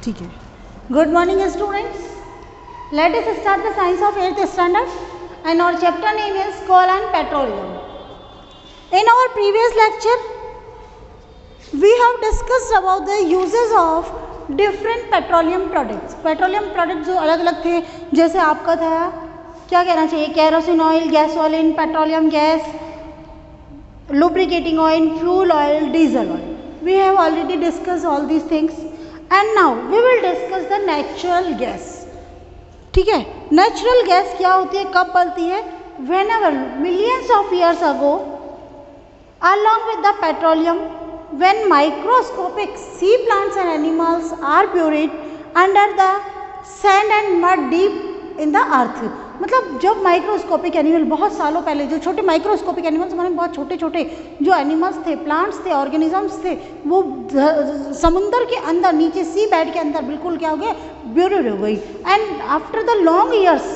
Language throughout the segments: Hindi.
ठीक है. Good morning students. Let us start the science of 8th standard and our chapter name is coal and petroleum. In our previous lecture we have discussed about the uses of different petroleum products. Petroleum products जो अलग अलग थे, जैसे आपका था क्या कहना चाहिए, kerosene oil, gas oil in petroleum gas, lubricating oil, fuel oil, diesel oil. We have already discussed all these things and now we will discuss the natural gas. ठीक है, नेचुरल गैस क्या होती है, कब बनती है? Whenever millions of years ago, along with the petroleum, when microscopic sea plants and animals are buried under the sand and mud deep in the earth. मतलब जब माइक्रोस्कोपिक एनिमल बहुत सालों पहले, जो छोटे माइक्रोस्कोपिक एनिमल्स माने बहुत छोटे छोटे जो एनिमल्स थे, प्लांट्स थे, ऑर्गेनिजम्स थे, वो समुंदर के अंदर नीचे सी बेड के अंदर बिल्कुल क्या हो गया, ब्यूरिड हो गई. And after the long years,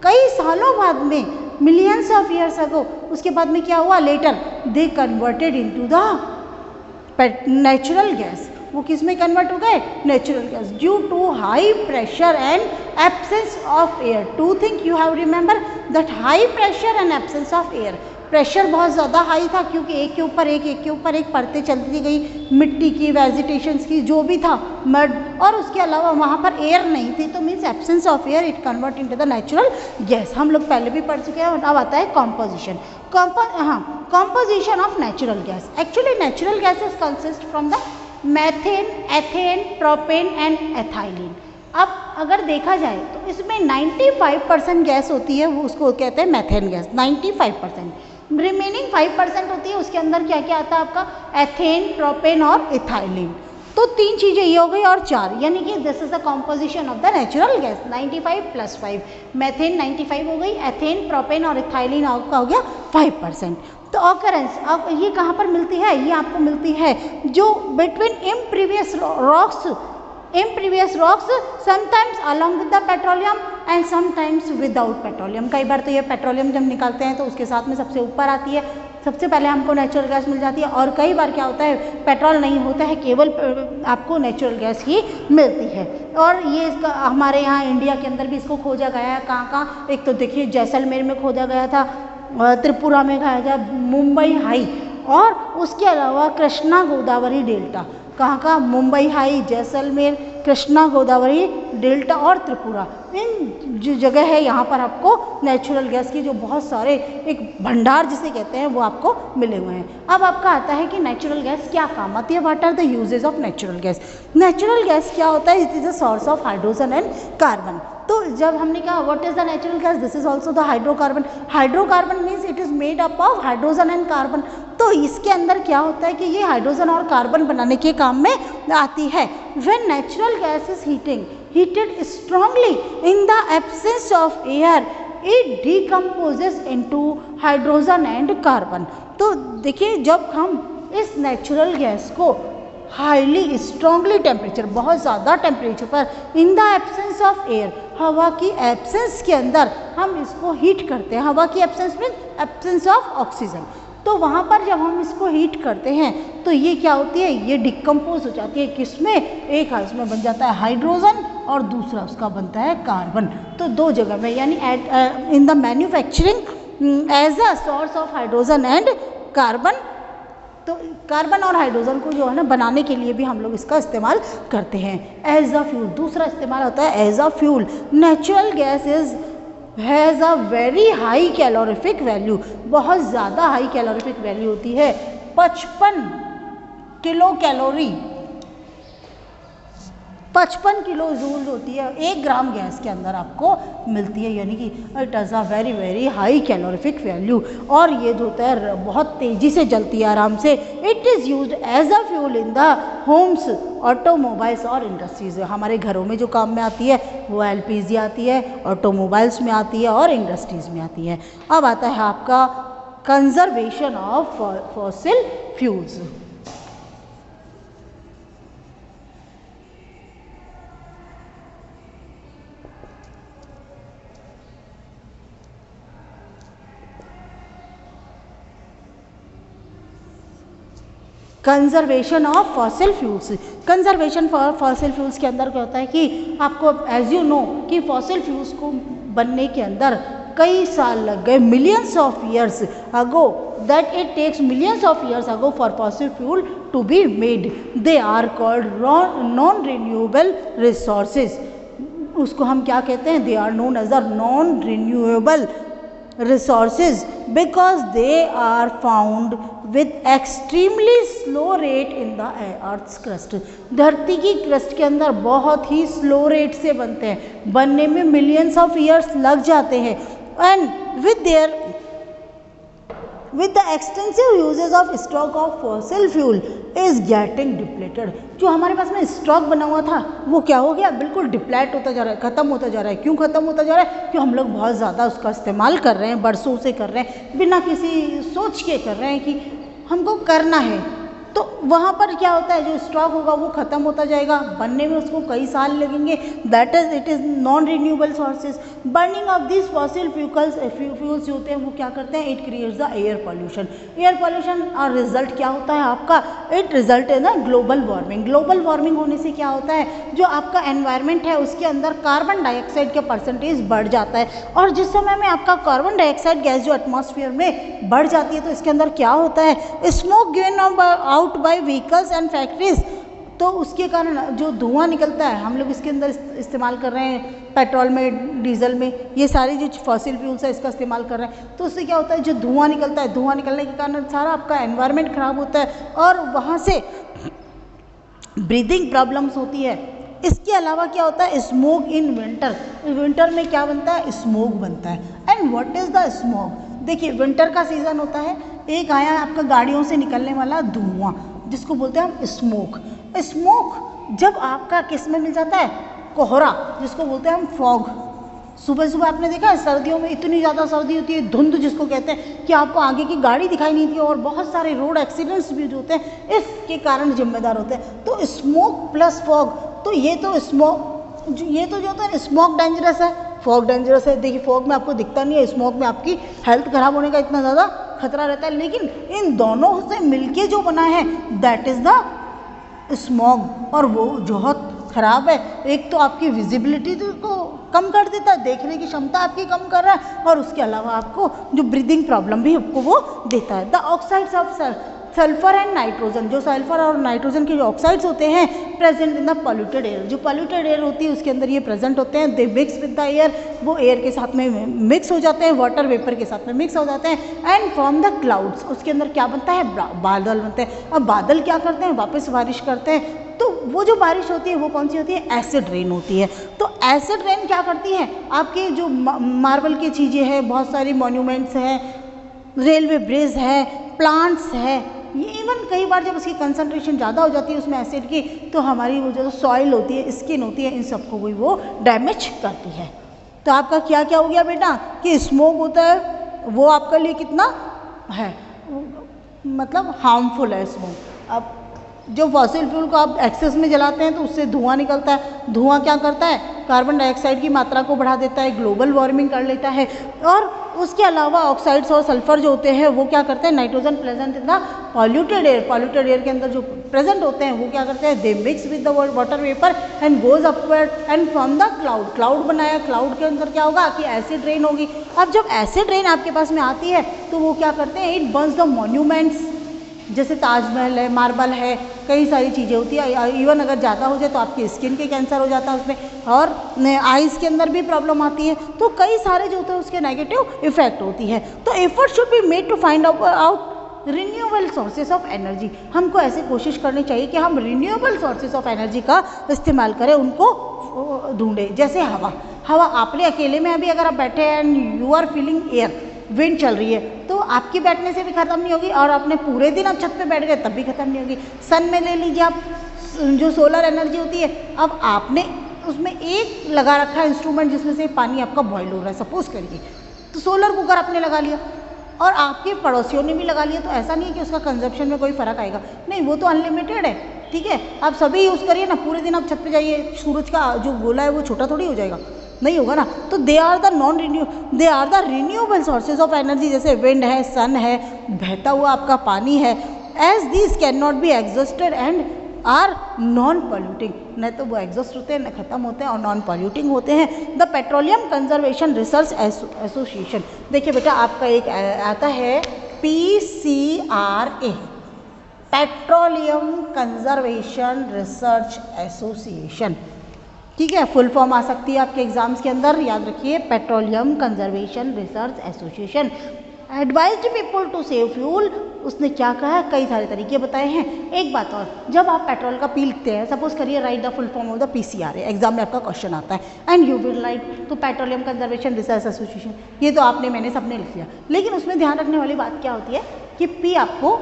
कई सालों बाद में, मिलियंस ऑफ ईयर्स अगो, उसके बाद में क्या हुआ, later they converted into the natural gas. वो किस में कन्वर्ट हो गए, natural gas, due to high pressure and absence of air. Two thing you have remember that high pressure and absence of air. Pressure बहुत ज़्यादा हाई था क्योंकि एक के ऊपर एक परतें चलती गई, मिट्टी की, वेजिटेशंस की, जो भी था, मड, और उसके अलावा वहाँ पर एयर नहीं थी, तो means absence of air, it convert into the natural gas. हम लोग पहले भी पढ़ चुके हैं. अब आता है composition. Composition of natural gas. Actually natural gases consist from the methane, ethane, propane and ethylene. अब अगर देखा जाए तो इसमें 95% गैस होती है, वो उसको कहते हैं मैथेन गैस. 95%, रिमेनिंग 5% होती है, उसके अंदर क्या क्या आता है आपका, एथेन, प्रोपेन और इथाइलिन. तो तीन चीज़ें ये हो गई और चार, यानी कि this is the composition of the natural gas. 95 + 5, methane 95 हो गई, एथेन, प्रोपेन और इथाइलिन आपका हो गया 5%. तो ऑकरेंस अब ये कहाँ पर मिलती है, ये आपको मिलती है जो between impervious rocks, sometimes along with the petroleum and sometimes without petroleum. कई बार तो ये पेट्रोलियम जब निकालते हैं तो उसके साथ में सबसे ऊपर आती है, सबसे पहले हमको नेचुरल गैस मिल जाती है. और कई बार क्या होता है, पेट्रोल नहीं होता है, केवल आपको नेचुरल गैस ही मिलती है. और ये इसका हमारे यहाँ इंडिया के अंदर भी इसको खोजा गया है. कहाँ, एक तो देखिए जैसलमेर में खोजा गया था, त्रिपुरा में खाया गया, मुंबई हाई, और उसके अलावा कृष्णा गोदावरी डेल्टा. कहाँ, मुंबई हाई, जैसलमेर, कृष्णा गोदावरी डेल्टा और त्रिपुरा, इन जो जगह है यहाँ पर आपको नेचुरल गैस की जो बहुत सारे एक भंडार जिसे कहते हैं वो आपको मिले हुए हैं. अब आपका आता है कि नेचुरल गैस क्या काम आती है, what are the uses of natural gas. Natural gas क्या होता है, it is a source of hydrogen and carbon. तो जब हमने कहा what is the natural gas, this is also the hydrocarbon. Hydrocarbon means it is made up of hydrogen and carbon. तो इसके अंदर क्या होता है कि ये हाइड्रोजन और कार्बन बनाने के काम में आती है. When natural gas is heated strongly in the absence of air, it decomposes into hydrogen and carbon. तो देखिए जब हम इस नेचुरल गैस को हाईली स्ट्रॉन्गली टेम्परेचर, बहुत ज़्यादा टेम्परेचर पर, in the absence of air, हवा की एब्सेंस के अंदर हम इसको हीट करते हैं. हवा की absence mean absence of oxygen. तो वहाँ पर जब हम इसको हीट करते हैं तो ये क्या होती है, ये डिकम्पोज हो जाती है. किसमें, एक इसमें बन जाता है हाइड्रोजन और दूसरा उसका बनता है कार्बन. तो दो जगह में, यानी in the manufacturing as a source of hydrogen and carbon. तो कार्बन और हाइड्रोजन को जो है ना बनाने के लिए भी हम लोग इसका इस्तेमाल करते हैं. एज अ फ्यूल, दूसरा इस्तेमाल होता है as a fuel. Natural gas has a very high calorific value. बहुत ज़्यादा हाई कैलोरीफिक वैल्यू होती है. 55 किलो कैलोरी, 55 किलो जूल होती है 1 ग्राम गैस के अंदर आपको मिलती है. यानी कि it has a very very high calorific value. और ये जो होता है बहुत तेज़ी से जलती है, आराम से. It is used as a fuel in the homes, automobiles और इंडस्ट्रीज. हमारे घरों में जो काम में आती है वो एलपीजी आती है, ऑटोमोबाइल्स में आती है और इंडस्ट्रीज में आती है. अब आता है आपका conservation of fossil fuels. Conservation of fossil fuels. Conservation for fossil fuels के अंदर क्या होता है कि आपको एज यू नो कि फॉसिल फ्यूल्स को बनने के अंदर कई साल लग गए, millions of years ago, that it takes millions of years ago for fossil fuel to be made. They are called non renewable resources. उसको हम क्या कहते हैं? They are known as a non renewable resources because they are found with extremely slow rate in the earth's crust। धरती की क्रस्ट के अंदर बहुत ही स्लो रेट से बनते हैं, बनने में मिलियंस ऑफ ईयर्स लग जाते हैं। And with the extensive uses of stock of fossil fuel is getting depleted। जो हमारे पास में स्टॉक बना हुआ था वो क्या हो गया? बिल्कुल डिप्लेट होता जा रहा है, खत्म होता जा रहा है। क्यों खत्म होता जा रहा है? क्योंकि हम लोग बहुत ज़्यादा उसका इस्तेमाल कर रहे हैं, बरसों से कर रहे हैं, बिना किसी सोच के कर रहे हैं कि हमको करना है। तो वहाँ पर क्या होता है? जो स्टॉक होगा वो ख़त्म होता जाएगा, बनने में उसको कई साल लगेंगे। That is it is non renewable sources. Burning of this fossil fuels जो होते हैं वो क्या करते हैं? It creates the air pollution. Air pollution और रिजल्ट क्या होता है आपका? It result in the global warming. Global warming होने से क्या होता है? जो आपका एनवायरनमेंट है उसके अंदर कार्बन डाइऑक्साइड का परसेंटेज बढ़ जाता है, और जिस समय में आपका कार्बन डाइऑक्साइड गैस जो एटमॉस्फेयर में बढ़ जाती है तो इसके अंदर क्या होता है? Smoke given out by vehicles and factories. तो उसके कारण जो धुआं निकलता है, हम लोग इसके अंदर इस्तेमाल कर रहे हैं, पेट्रोल में, डीजल में, ये सारी जो फॉसिल फ्यूल्स है इसका इस्तेमाल कर रहे हैं, तो उससे क्या होता है? जो धुआं निकलता है, धुआं निकलने के कारण सारा आपका एनवायरनमेंट खराब होता है और वहाँ से ब्रीदिंग प्रॉब्लम्स होती है। इसके अलावा क्या होता है? Smoke in winter. विंटर में क्या बनता है? स्मोक बनता है। And what is the smoke? देखिए, विंटर का सीज़न होता है, एक आया आपका गाड़ियों से निकलने वाला धुआं जिसको बोलते हैं हम स्मोक। स्मोक जब आपका किस में मिल जाता है? कोहरा, जिसको बोलते हैं हम फॉग। सुबह सुबह आपने देखा है सर्दियों में इतनी ज़्यादा सर्दी होती है, धुंध जिसको कहते हैं, कि आपको आगे की गाड़ी दिखाई नहीं देती और बहुत सारे रोड एक्सीडेंट्स भी जो होते हैं इसके कारण जिम्मेदार होते हैं। तो स्मोक प्लस फॉग, तो ये तो जो होता है स्मोक डेंजरस है, फॉग डेंजरस है। देखिए, फॉग में आपको दिखता नहीं है, स्मोक में आपकी हेल्थ खराब होने का इतना ज़्यादा खतरा रहता है, लेकिन इन दोनों से मिलके जो बना है दैट इज़ द स्मॉग, और वो बहुत खराब है। एक तो आपकी विजिबिलिटी को कम कर देता है, देखने की क्षमता आपकी कम कर रहा है, और उसके अलावा आपको जो ब्रीदिंग प्रॉब्लम भी आपको वो देता है। The oxides of sulphur and nitrogen, जो सल्फर और नाइट्रोजन के जो ऑक्साइड्स होते हैं present in the polluted air, जो पॉल्यूटेड एयर होती है उसके अंदर ये प्रेजेंट होते हैं। They mix with the air, वो एयर के साथ में मिक्स हो जाते हैं, वाटर वेपर के साथ में मिक्स हो जाते हैं। एंड फ्रॉम द क्लाउड्स, उसके अंदर क्या बनता है? बादल बनते हैं। अब बादल क्या करते हैं? वापस बारिश करते हैं। तो वो जो बारिश होती है वो कौन सी होती है? एसिड रेन होती है। तो एसिड रेन क्या करती है? आपके जो मार्बल की चीज़ें हैं, बहुत सारी मॉन्यूमेंट्स हैं, रेलवे ब्रिज है, प्लांट्स है, ये इवन कई बार जब उसकी कंसंट्रेशन ज़्यादा हो जाती है उसमें एसिड की, तो हमारी वो जो सॉइल होती है, स्किन होती है, इन सबको भी वो डैमेज करती है। तो आपका क्या क्या हो गया बेटा कि स्मोक होता है वो आपके लिए कितना है, मतलब हार्मफुल है स्मोक। अब जो फॉसिल फ्यूल को आप एक्सेस में जलाते हैं तो उससे धुआं निकलता है। धुआं क्या करता है? कार्बन डाइऑक्साइड की मात्रा को बढ़ा देता है, ग्लोबल वार्मिंग कर लेता है। और उसके अलावा ऑक्साइड्स और सल्फर जो होते हैं वो क्या करते हैं? Nitrogen present in the polluted air, polluted air के अंदर जो प्रेजेंट होते हैं वो क्या करते हैं? They mix with the water vapour and goes upward and from the cloud, cloud बनाया, क्लाउड के अंदर क्या होगा कि एसिड रेन होगी। अब जब एसिड रेन आपके पास में आती है तो वो क्या करते हैं? इट बर्न्स द मॉन्यूमेंट्स, जैसे ताजमहल है, मार्बल है, कई सारी चीज़ें होती है। इवन अगर ज़्यादा हो जाए तो आपकी स्किन के कैंसर हो जाता है उसमें, और आइज़ के अंदर भी प्रॉब्लम आती है। तो कई सारे जो होते हैं उसके नेगेटिव इफेक्ट होती है। तो effort should be made to find out renewable sources of energy. हमको ऐसे कोशिश करनी चाहिए कि हम रिन्यूएबल सोर्सेज ऑफ एनर्जी का इस्तेमाल करें, उनको ढूंढें। जैसे हवा आपने अकेले में अभी अगर आप बैठे हैं and you are feeling air, wind चल रही है, तो आपकी बैठने से भी ख़त्म नहीं होगी, और आपने पूरे दिन आप छत पे बैठ गए तब भी ख़त्म नहीं होगी। सन में ले लीजिए आप, जो सोलर एनर्जी होती है, अब आपने उसमें एक लगा रखा है इंस्ट्रूमेंट जिसमें से पानी आपका बॉयल हो रहा है, सपोज करिए, तो सोलर कुकर आपने लगा लिया और आपके पड़ोसियों ने भी लगा लिया, तो ऐसा नहीं है कि उसका कंजप्शन में कोई फ़र्क आएगा, नहीं, वो तो अनलिमिटेड है। ठीक है, आप सभी यूज़ करिए ना, पूरे दिन आप छत पे जाइए, सूरज का जो गोला है वो छोटा थोड़ी हो जाएगा, नहीं होगा ना। तो they are the renewable sources of energy, जैसे विंड है, सन है, बहता हुआ आपका पानी है, as this can not be exhausted and are non polluting, न तो वो एग्जॉस्ट होते हैं न खत्म होते हैं और नॉन पॉल्यूटिंग होते हैं। The petroleum conservation research association, देखिए बेटा आपका एक आता है PCRA, petroleum conservation research association, ठीक है, फुल फॉर्म आ सकती है आपके एग्जाम्स के अंदर, याद रखिए petroleum conservation research association. Advised people to save fuel, उसने क्या कहा है, कई सारे तरीके बताए हैं। एक बात और, जब आप पेट्रोल का पी लिखते हैं, सपोज करिए right the full form of the PCRA, exam में आपका क्वेश्चन आता है, एंड यू विल राइट तो पेट्रोलियम कंजर्वेशन रिसर्च एसोसिएशन, ये तो आपने मैंने सबने लिख लिया, लेकिन उसमें ध्यान रखने वाली बात क्या होती है कि पी आपको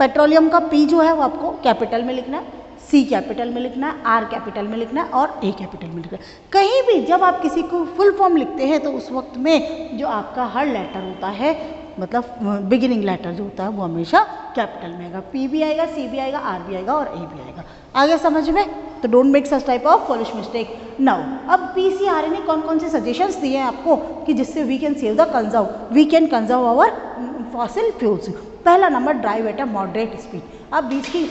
पेट्रोलियम का पी जो है वो आपको कैपिटल में लिखना है, C कैपिटल में लिखना है, R कैपिटल में लिखना है और A कैपिटल में लिखना है। कहीं भी जब आप किसी को फुल फॉर्म लिखते हैं तो उस वक्त में जो आपका हर लेटर होता है, मतलब बिगिनिंग लेटर जो होता है वो हमेशा कैपिटल में आएगा, P भी आएगा, C भी आएगा, R भी आएगा और A भी आएगा। आगे समझ में, तो don't make such type of foolish mistake. Now अब PCRA ने कौन कौन से सजेशंस दिए हैं आपको कि जिससे we can save the conserve, we can conserve our fossil fuels. पहला number, drive at a moderate speed, आप बीच की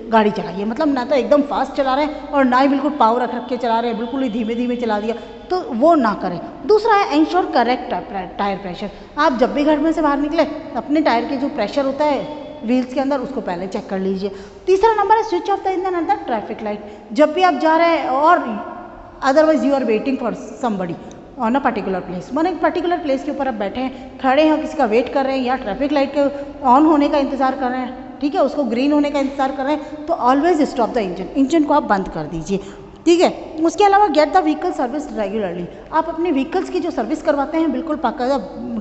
गाड़ी चलाइए, मतलब ना तो एकदम फास्ट चला रहे हैं और ना ही बिल्कुल पावर रख के चला रहे हैं, बिल्कुल ही धीमे धीमे चला दिया, तो वो ना करें। दूसरा है एंश्योर करेक्ट टायर प्रेशर, आप जब भी घर में से बाहर निकले अपने टायर के जो प्रेशर होता है व्हील्स के अंदर उसको पहले चेक कर लीजिए। तीसरा नंबर है switch off the engine at the traffic light, जब भी आप जा रहे हैं और otherwise you are waiting for somebody on a particular place, माने एक पर्टिकुलर प्लेस के ऊपर आप बैठे हैं, खड़े हैं, किसी का वेट कर रहे हैं या ट्रैफिक लाइट के ऑन होने का इंतजार कर रहे हैं, ठीक है, उसको ग्रीन होने का इंतजार कर रहे हैं, तो always stop the engine, engine को आप बंद कर दीजिए, ठीक है। उसके अलावा get the vehicle service regularly, आप अपने व्हीकल्स की जो सर्विस करवाते हैं बिल्कुल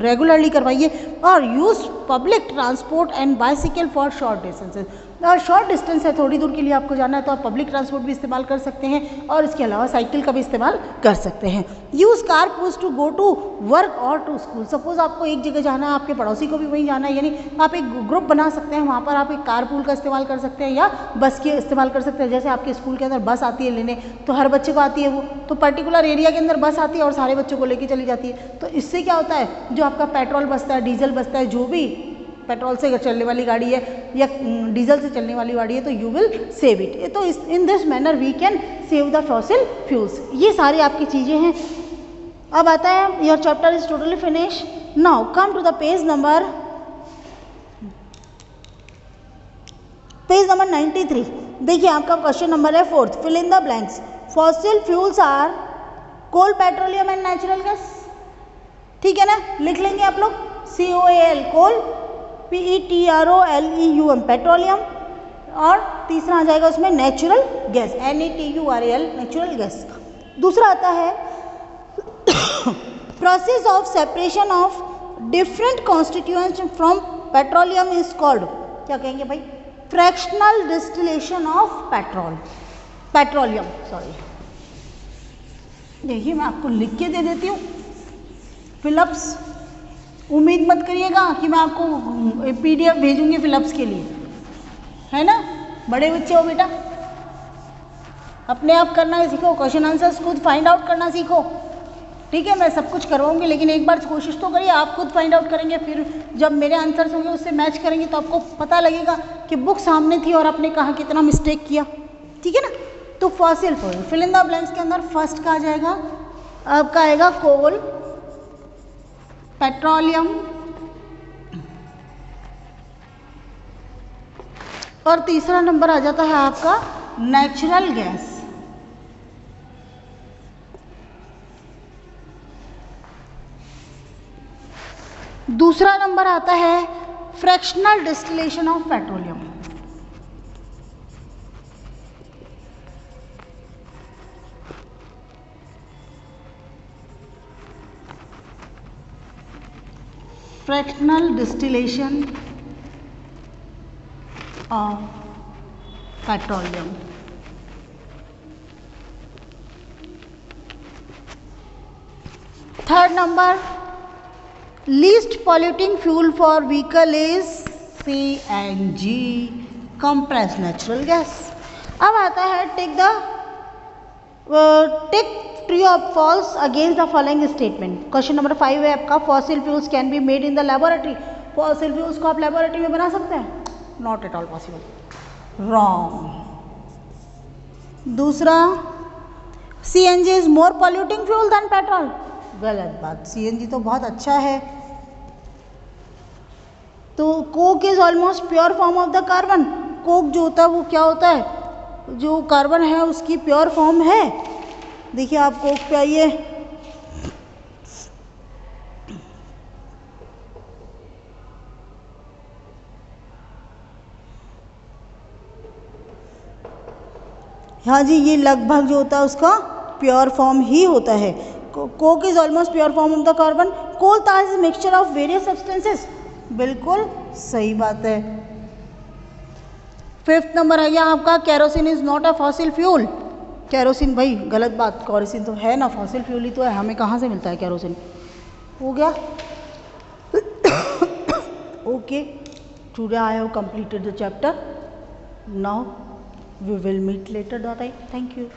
रेगुलरली करवाइए। और use public transport and bicycle for short distances, और शॉर्ट डिस्टेंस है, थोड़ी दूर के लिए आपको जाना है तो आप पब्लिक ट्रांसपोर्ट भी इस्तेमाल कर सकते हैं और इसके अलावा साइकिल का भी इस्तेमाल कर सकते हैं। Use car pools to go to work और टू स्कूल, सपोज आपको एक जगह जाना है, आपके पड़ोसी को भी वहीं जाना है, यानी आप एक ग्रुप बना सकते हैं, वहाँ पर आप एक कार पूल का इस्तेमाल कर सकते हैं या बस के इस्तेमाल कर सकते हैं। जैसे आपके स्कूल के अंदर बस आती है लेने, तो हर बच्चे को आती है वो, तो पर्टिकुलर एरिया के अंदर बस आती है और सारे बच्चों को लेके चली जाती है, तो इससे क्या होता है, जो आपका पेट्रोल बचता है, डीजल बचता है, जो भी पेट्रोल से चलने वाली गाड़ी है या डीजल से चलने वाली गाड़ी है, तो यू विल सेव इट। तो in this manner we can save the fossil fuels. ये सारी आपकी चीज़ें हैं। अब आता है your chapter is totally finish. Now come to the page number 93। देखिए आपका क्वेश्चन नंबर है 4th, fill in the blanks. Fossil fuels are coal, petroleum and natural gas, ठीक है ना, लिख लेंगे आप लोग, COAL कोल, PETROLEUM पेट्रोलियम, और तीसरा आ जाएगा उसमें natural gas, NATURAL natural gas. दूसरा आता है process of separation of different constituents from petroleum is called, क्या कहेंगे भाई, fractional distillation of petroleum, sorry, देखिए मैं आपको लिख के दे देती हूँ फिलअप्स, उम्मीद मत करिएगा कि मैं आपको PDF भेजूंगी फिलअप्स के लिए, है ना, बड़े बच्चे हो बेटा, अपने आप करना सीखो, क्वेश्चन आंसर्स खुद फाइंड आउट करना सीखो, ठीक है। मैं सब कुछ करवाऊंगी लेकिन एक बार कोशिश तो करिए, आप खुद फाइंड आउट करेंगे, फिर जब मेरे आंसर्स होंगे उससे मैच करेंगे तो आपको पता लगेगा कि बुक सामने थी और आपने कहाँ कितना मिस्टेक किया, ठीक है ना। तो fossil fuel, fill in the blanks के अंदर फर्स्ट का आ जाएगा, आपका आएगा कोल, पेट्रोलियम और तीसरा नंबर आ जाता है आपका नेचुरल गैस। दूसरा नंबर आता है fractional distillation of petroleum. Fractional distillation of petroleum. Third number, least polluting fuel for vehicle is CNG, compressed natural gas. अब आता है टेक ट्रू और false against the following statement. Question number 5 है आपका, fossil fuels can be made in the laboratory. Fossil fuels को आप लेबोरेटरी में बना सकते हैं? Not at all possible, wrong. दूसरा, CNG is more polluting fuel than petrol, गलत बात, CNG तो बहुत अच्छा है। तो Coke is almost pure form of the carbon, Coke जो होता है वो क्या होता है, जो कार्बन है उसकी प्योर फॉर्म है। देखिए आप कोक पे आइए, हाँ जी, ये लगभग जो होता है उसका प्योर फॉर्म ही होता है। Coke is almost pure form of the carbon. Coal tar is mixture of various substances, बिल्कुल सही बात है। 5th नंबर है यहाँ आपका, kerosene is not a fossil fuel. Kerosene भाई गलत बात, कैरोसिन तो है ना, फॉसिल फ्यूल ही तो है, हमें कहाँ से मिलता है कैरोसिन। हो गया। Okay, today I have completed the chapter. Now we will meet later that time. Thank you.